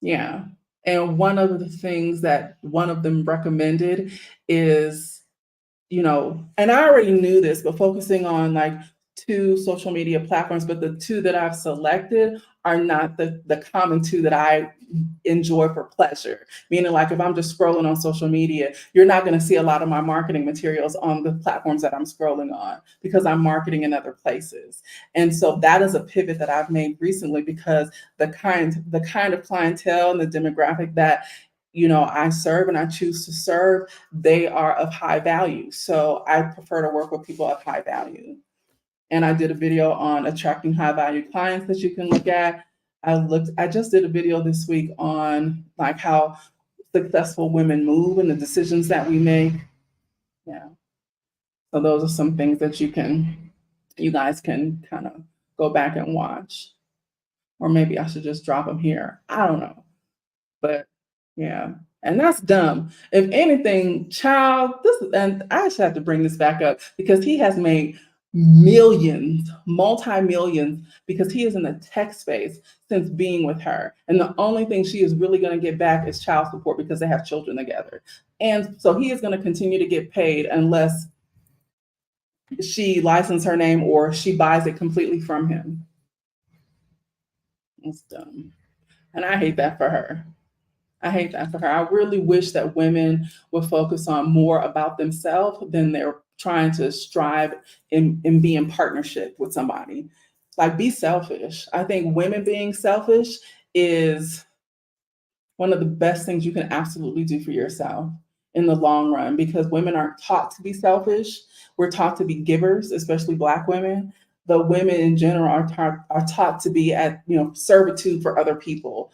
yeah. And one of the things that one of them recommended is, and I already knew this, but focusing on like two social media platforms, but the two that I've selected are not the common two that I enjoy for pleasure. Meaning, like if I'm just scrolling on social media, you're not going to see a lot of my marketing materials on the platforms that I'm scrolling on because I'm marketing in other places. And so that is a pivot that I've made recently because the kind of clientele and the demographic that I serve and I choose to serve, they are of high value. So I prefer to work with people of high value. And I did a video on attracting high value clients that you can look at. I just did a video this week on like how successful women move and the decisions that we make. Yeah. So those are some things that you guys can kind of go back and watch. Or maybe I should just drop them here. I don't know. But yeah, and that's dumb. If anything, child, and I should have to bring this back up because he has made millions, multi-millions, because he is in the tech space since being with her. And the only thing she is really going to get back is child support because they have children together. And so he is going to continue to get paid unless she licenses her name or she buys it completely from him. It's dumb. And I hate that for her. I hate that for her. I really wish that women would focus on more about themselves than they're trying to strive and be in partnership with somebody. Like, be selfish. I think women being selfish is one of the best things you can absolutely do for yourself in the long run because women aren't taught to be selfish. We're taught to be givers, especially Black women. But women in general are taught to be at servitude for other people.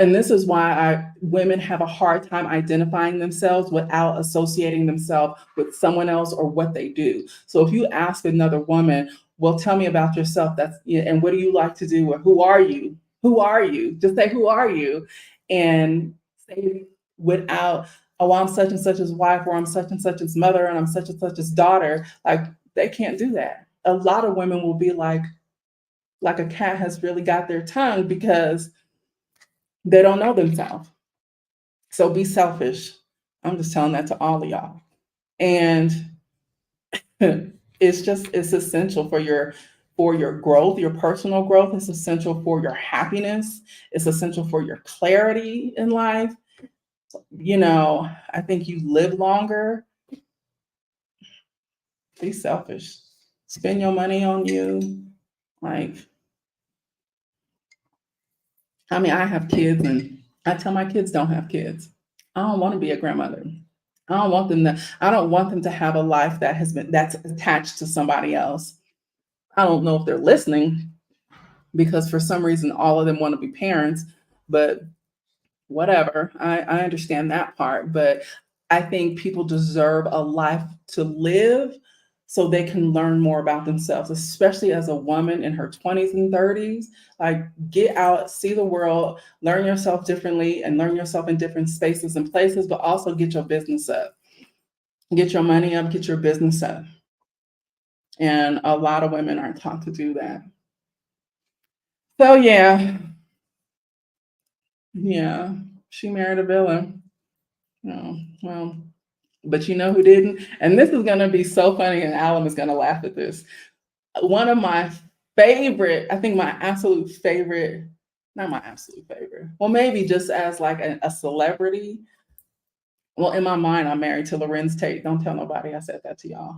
And this is why women have a hard time identifying themselves without associating themselves with someone else or what they do. So if you ask another woman, well, tell me about yourself, and what do you like to do, or who are you? Who are you? Just say, who are you? And say without, oh, I'm such and such's wife, or I'm such and such's mother, and I'm such and such's daughter. Like, they can't do that. A lot of women will be like a cat has really got their tongue because they don't know themselves. So be selfish. I'm just telling that to all of y'all. And it's essential for your growth, your personal growth. It's essential for your happiness. It's essential for your clarity in life. I think you live longer. Be selfish. Spend your money on you. Like, I have kids and I tell my kids don't have kids. I don't want to be a grandmother. I don't want them to have a life that's attached to somebody else. I don't know if they're listening because for some reason all of them want to be parents, but whatever. I understand that part, but I think people deserve a life to live so they can learn more about themselves, especially as a woman in her 20s and 30s. Like, get out, see the world, learn yourself differently, and learn yourself in different spaces and places, but also get your business up. Get your money up, get your business up. And a lot of women aren't taught to do that. So yeah, yeah, she married a villain. Oh, well, but you know who didn't? And this is gonna be so funny, and Alan is gonna laugh at this. One of my favorite, I think my absolute favorite, not my absolute favorite, well, maybe just as like a celebrity. Well, in my mind, I'm married to Lorenz Tate. Don't tell nobody I said that to y'all.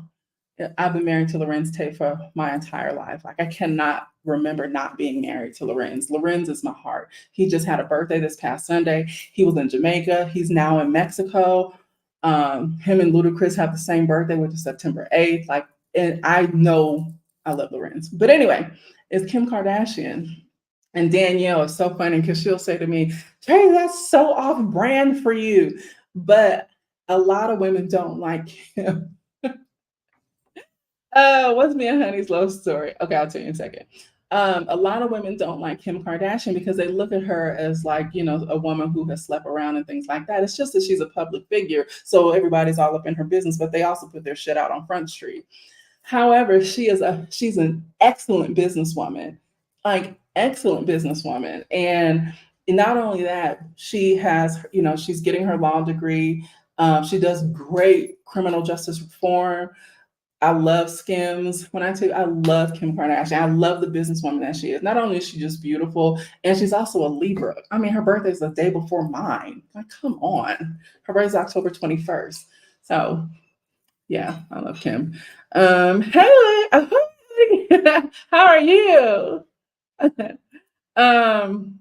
I've been married to Lorenz Tate for my entire life. Like I cannot remember not being married to Lorenz. Lorenz is my heart. He just had a birthday this past Sunday. He was in Jamaica. He's now in Mexico. Him and Ludacris have the same birthday, which is September 8th. Like, and I know I love Lorenz. But anyway, it's Kim Kardashian. And Danielle is so funny because she'll say to me, Trey, that's so off brand for you. But a lot of women don't like him. What's me and Honey's love story? Okay, I'll tell you in a second. A lot of women don't like Kim Kardashian because they look at her as like, you know, a woman who has slept around and things like that. It's just that she's a public figure. So everybody's all up in her business, but they also put their shit out on Front Street. However, she's an excellent businesswoman, like excellent businesswoman. And not only that, she has, you know, she's getting her law degree. She does great criminal justice reform. I love Skims. When I tell you, I love Kim Kardashian. I love the businesswoman that she is. Not only is she just beautiful, and she's also a Libra. I mean, her birthday is the day before mine. Like, come on. Her birthday is October 21st. So, yeah, I love Kim. Hey, how are you? um,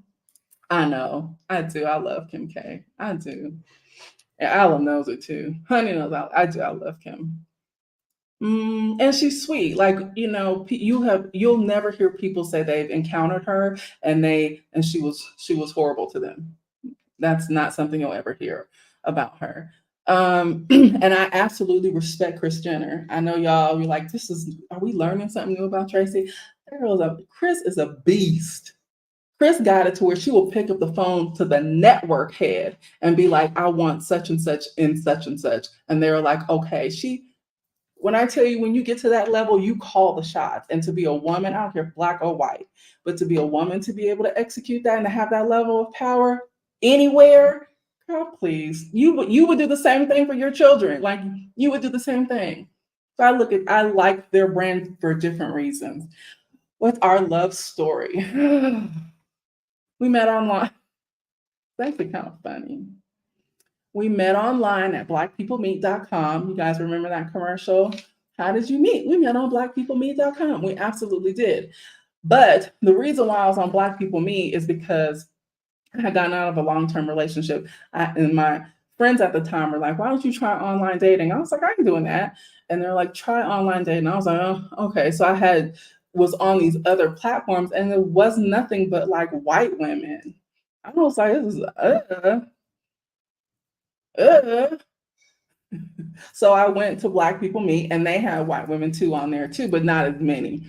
I know. I do. I love Kim K. I do. And Alan knows it too. Honey knows I do. I love Kim. And she's sweet. Like, you know, you'll never hear people say they've encountered her and she was horrible to them. That's not something you'll ever hear about her. And I absolutely respect Kris Jenner. I know y'all be like, are we learning something new about Tracie? Kris is a beast. Kris got it to where she will pick up the phone to the network head and be like, I want such and such in such and such. And they're like, okay, when I tell you, when you get to that level, you call the shots. And to be a woman, I don't care black or white, but to be a woman to be able to execute that and to have that level of power anywhere, girl, please. You would do the same thing for your children. Like you would do the same thing. So I like their brand for different reasons. What's our love story? We met online. It's actually kind of funny. We met online at blackpeoplemeet.com. You guys remember that commercial? How did you meet? We met on blackpeoplemeet.com. We absolutely did. But the reason why I was on Black People Meet is because I had gotten out of a long-term relationship. And my friends at the time were like, why don't you try online dating? I was like, I ain't doing that. And they're like, try online dating. I was like, oh, okay. So was on these other platforms and it was nothing but like white women. I was like, this is uh. So I went to Black People Meet and they had white women too on there too, but not as many.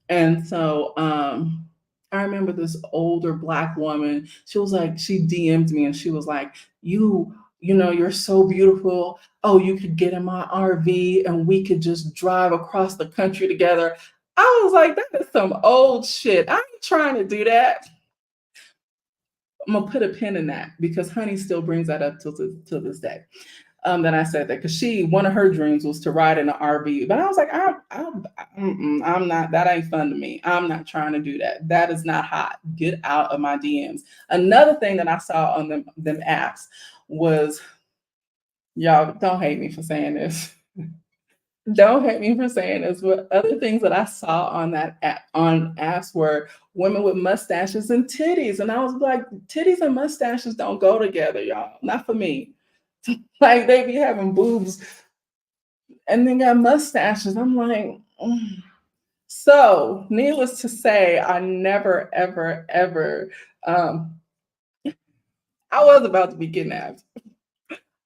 And so I remember this older Black woman, she was like, she DM'd me and she was like, you know, you're so beautiful. Oh, you could get in my RV and we could just drive across the country together. I was like, that is some old shit. I ain't trying to do that. I'm gonna put a pin in that because Honey still brings that up to this day. That I said that because one of her dreams was to ride in an RV, but I was like, I'm not. That ain't fun to me. I'm not trying to do that. That is not hot. Get out of my DMs. Another thing that I saw on them apps was, y'all don't hate me for saying this. Don't hate me for saying this, but other things that I saw on that on apps were women with mustaches and titties, and I was like, titties and mustaches don't go together, y'all. Not for me. Like they be having boobs and then got mustaches. I'm like, mm. So needless to say, I never, ever, ever. I was about to be kidnapped.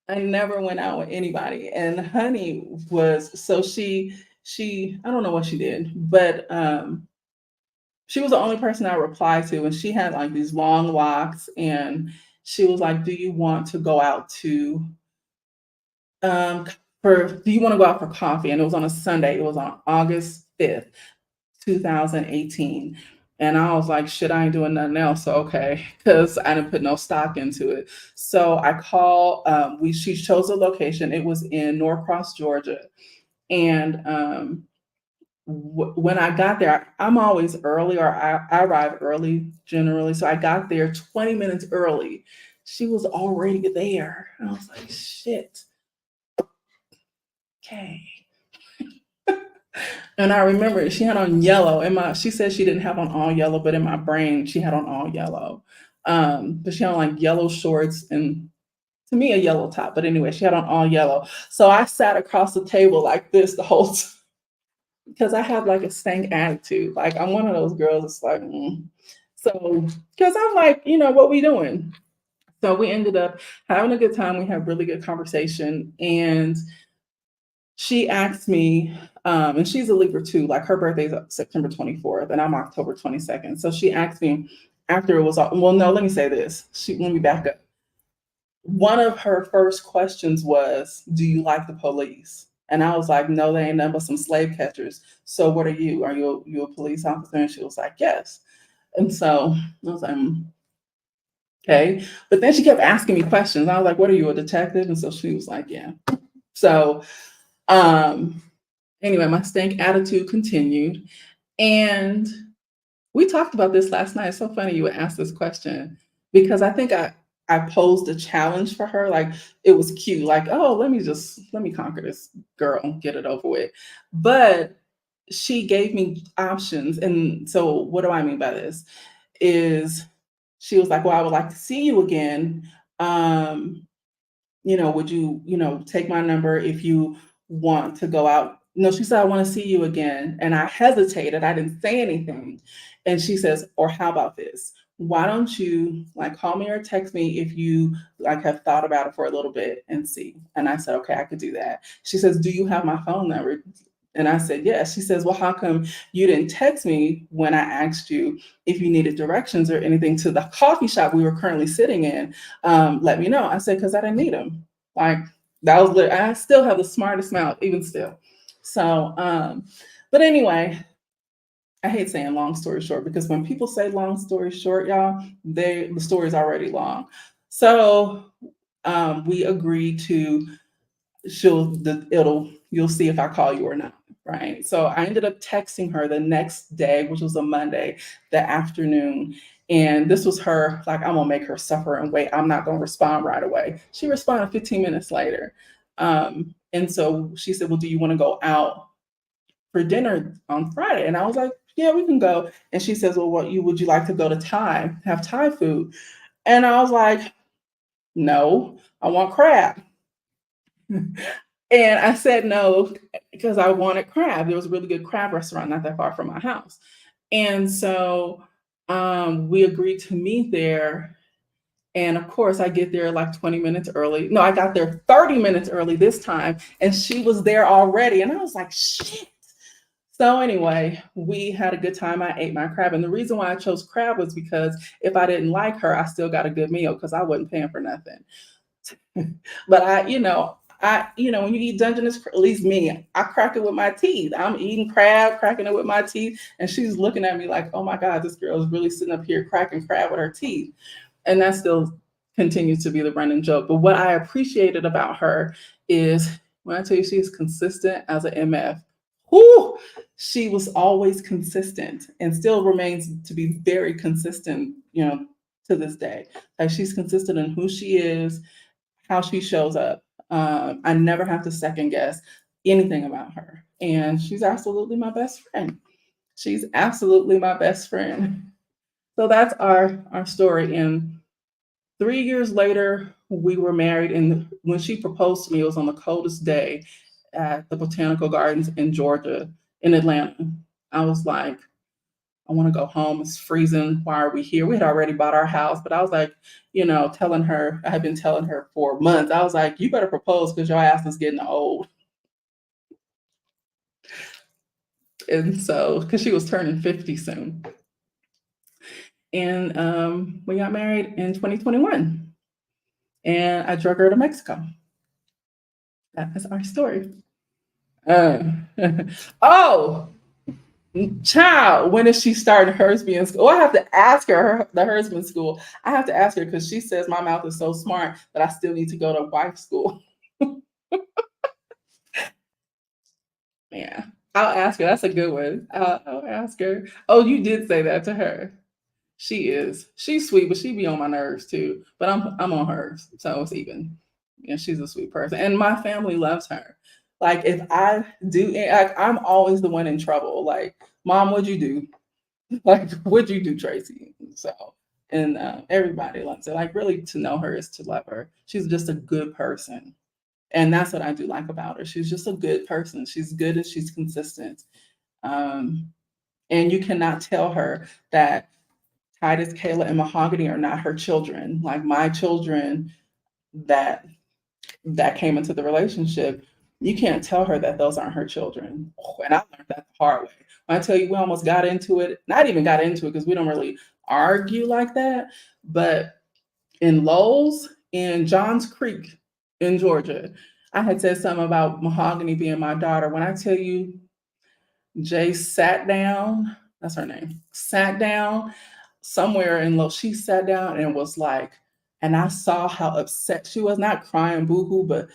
I never went out with anybody, and Honey was so she I don't know what she did, but she was the only person I replied to, and she had like these long walks, and she was like, "Do you want to go out to um do you want to go out for coffee?" And it was on a Sunday. It was on August 5th, 2018. And I was like, shit, I ain't doing nothing else. So okay, because I didn't put no stock into it. So I call. She chose a location. It was in Norcross, Georgia, and when I got there, I'm always early, or I arrive early generally. So I got there 20 minutes early. She was already there. I was like, shit. Okay. And I remember she had on yellow. She said she didn't have on all yellow, but in my brain she had on all yellow. But she had on like yellow shorts and, to me, a yellow top. But anyway, she had on all yellow. So I sat across the table like this the whole time because I have like a stank attitude. Like I'm one of those girls that's like, mm. So because I'm like, what we doing? So we ended up having a good time. We had really good conversation, and she asked me, and she's a Libra too. Like her birthday's September 24th, and I'm October 22nd. So she asked me after it was all. Well, no, let me say this. Let me back up. One of her first questions was, "Do you like the police?" And I was like, "No, they ain't nothing but some slave catchers. So what are you? Are you a police officer?" And she was like, "Yes." And so I was like, okay. But then she kept asking me questions. I was like, "What are you, a detective?" And so she was like, "Yeah." So um, anyway, my stank attitude continued. And we talked about this last night. It's so funny you would ask this question because I think I posed a challenge for her. Like it was cute, like, oh, let me conquer this girl and get it over with. But she gave me options. And so what do I mean by this? Is she was like, well, I would like to see you again. Um, would you, take my number if you want to go out? No, she said, I want to see you again. And I hesitated. I didn't say anything. And she says, or how about this? Why don't you like call me or text me if you like have thought about it for a little bit and see? And I said, okay, I could do that. She says, do you have my phone number? And I said, yes. She says, well, how come you didn't text me when I asked you if you needed directions or anything to the coffee shop we were currently sitting in? Let me know. I said, because I didn't need them. Like that was I still have the smartest mouth, even still. So, but anyway, I hate saying long story short because when people say long story short, y'all, the story's already long. So we agreed to you'll see if I call you or not. Right. So I ended up texting her the next day, which was a Monday, the afternoon. And this was her, like, I'm gonna make her suffer and wait. I'm not gonna respond right away. She responded 15 minutes later. And so she said, well, do you want to go out for dinner on Friday? And I was like, yeah, we can go. And she says, well, would you like to go to Thai, have Thai food? And I was like, no, I want crab. And I said no because I wanted crab. There was a really good crab restaurant not that far from my house. And so we agreed to meet there. And of course, I get there like 20 minutes early. No, I got there 30 minutes early this time, and she was there already. And I was like, shit. So anyway, we had a good time. I ate my crab. And the reason why I chose crab was because if I didn't like her, I still got a good meal because I wasn't paying for nothing. But when you eat Dungeness, at least me, I crack it with my teeth. I'm eating crab, cracking it with my teeth, and she's looking at me like, "Oh my God, this girl is really sitting up here cracking crab with her teeth." And that still continues to be the running joke. But what I appreciated about her is when I tell you she's consistent as an MF. Whoo, she was always consistent and still remains to be very consistent, to this day. Like she's consistent in who she is, how she shows up. I never have to second guess anything about her. And she's absolutely my best friend. She's absolutely my best friend. So that's our story. And 3 years later, we were married. And when she proposed to me, it was on the coldest day at the Botanical Gardens in Georgia, in Atlanta. I was like, I want to go home. It's freezing. Why are we here? We had already bought our house, but I was like, telling her, I had been telling her for months. I was like, you better propose because your ass is getting old. And so, because she was turning 50 soon. And we got married in 2021. And I drug her to Mexico. That is our story. Uh, oh, Child, when is she starting hers being school? Oh, I have to ask the hers being school. I have to ask her because she says my mouth is so smart that I still need to go to wife school. Yeah, I'll ask her. That's a good one. I'll ask her. Oh, you did say that to her. She is. She's sweet, but she be on my nerves too. But I'm on hers, so it's even. Yeah, she's a sweet person, and my family loves her. Like if I do, I'm always the one in trouble. Like, Mom, what'd you do? Like, what'd you do, Tracie? So, and everybody loves her. Like, really, to know her is to love her. She's just a good person, and that's what I do like about her. She's just a good person. She's good and she's consistent. Um, and you cannot tell her that Titus, Kayla, and Mahogany are not her children. Like my children that came into the relationship, you can't tell her that those aren't her children. And I learned that the hard way. When I tell you we almost got into it, not even got into it because we don't really argue like that, but in Lowell's in Johns Creek in Georgia, I had said something about Mahogany being my daughter. When I tell you Jay sat down, that's her name, sat down somewhere in low, she sat down and was like, and I saw how upset she was, not crying boohoo, but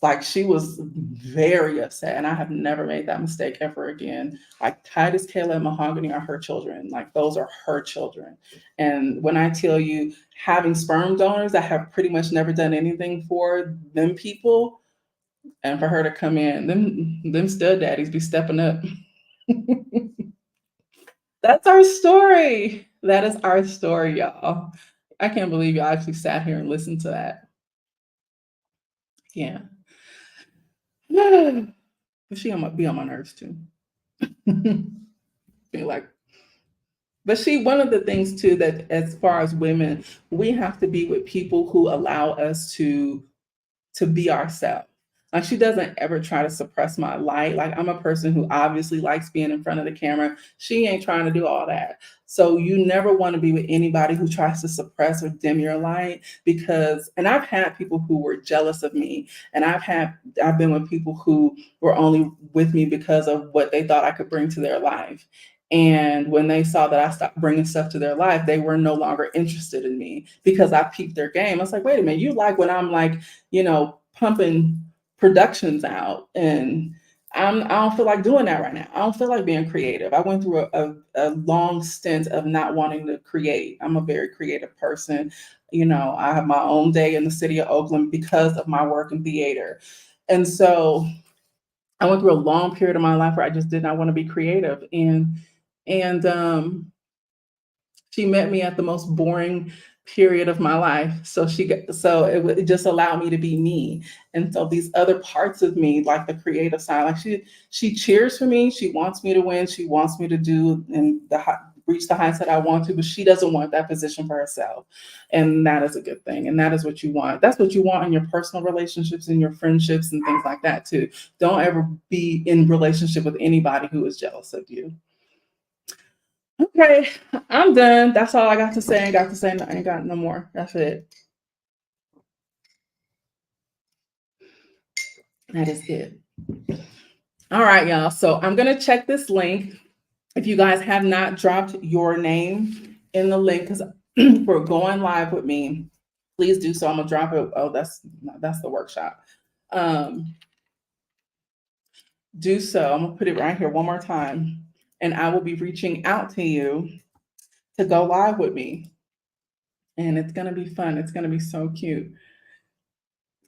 like she was very upset. And I have never made that mistake ever again. Like Titus, Kayla, and Mahogany are her children. Like those are her children. And when I tell you having sperm donors that have pretty much never done anything for them people, and for her to come in, them stud daddies be stepping up. That's our story. That is our story, y'all. I can't believe y'all actually sat here and listened to that. Yeah. But she be on my nerves too. Be like, but one of the things too that as far as women, we have to be with people who allow us to be ourselves. Like she doesn't ever try to suppress my light. Like I'm a person who obviously likes being in front of the camera. She ain't trying to do all that. So you never want to be with anybody who tries to suppress or dim your light because, and I've had people who were jealous of me, and I've been with people who were only with me because of what they thought I could bring to their life. And when they saw that I stopped bringing stuff to their life, they were no longer interested in me because I peaked their game. I was like, wait a minute, you like when I'm like, pumping productions out, and I don't feel like doing that right now. I don't feel like being creative. I went through a long stint of not wanting to create. I'm a very creative person. I have my own day in the city of Oakland because of my work in theater. And so I went through a long period of my life where I just did not want to be creative. And she met me at the most boring period of my life. It just allowed me to be me. And so these other parts of me, like the creative side, like she cheers for me. She wants me to win. She wants me to do and reach the heights that I want to, but she doesn't want that position for herself. And that is a good thing. And that is what you want. That's what you want in your personal relationships and your friendships and things like that too. Don't ever be in relationship with anybody who is jealous of you. Okay, I'm done. That's all I got to say. I got to say, I ain't got no more. That's it. That is it. All right, y'all. So I'm going to check this link. If you guys have not dropped your name in the link, because we're going live with me, please do so. I'm going to drop it. Oh, that's the workshop. Do so. I'm going to put it right here one more time. And I will be reaching out to you to go live with me. And it's going to be fun. It's going to be so cute.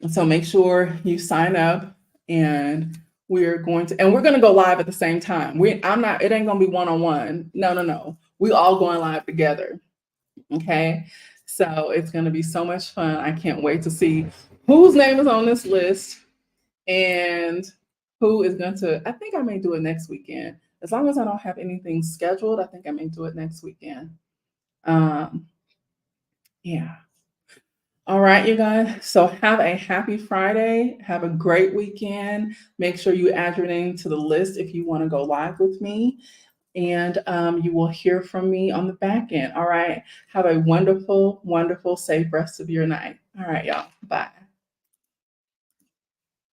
So make sure you sign up, and we're going to go live at the same time. It ain't gonna be one-on-one. No. We all going live together. Okay. So it's gonna be so much fun. I can't wait to see whose name is on this list and who is I think I may do it next weekend. As long as I don't have anything scheduled, I think I may do it next weekend. Yeah. All right, you guys. So have a happy Friday. Have a great weekend. Make sure you add your name to the list if you want to go live with me. And you will hear from me on the back end. All right. Have a wonderful, wonderful, safe rest of your night. All right, y'all. Bye.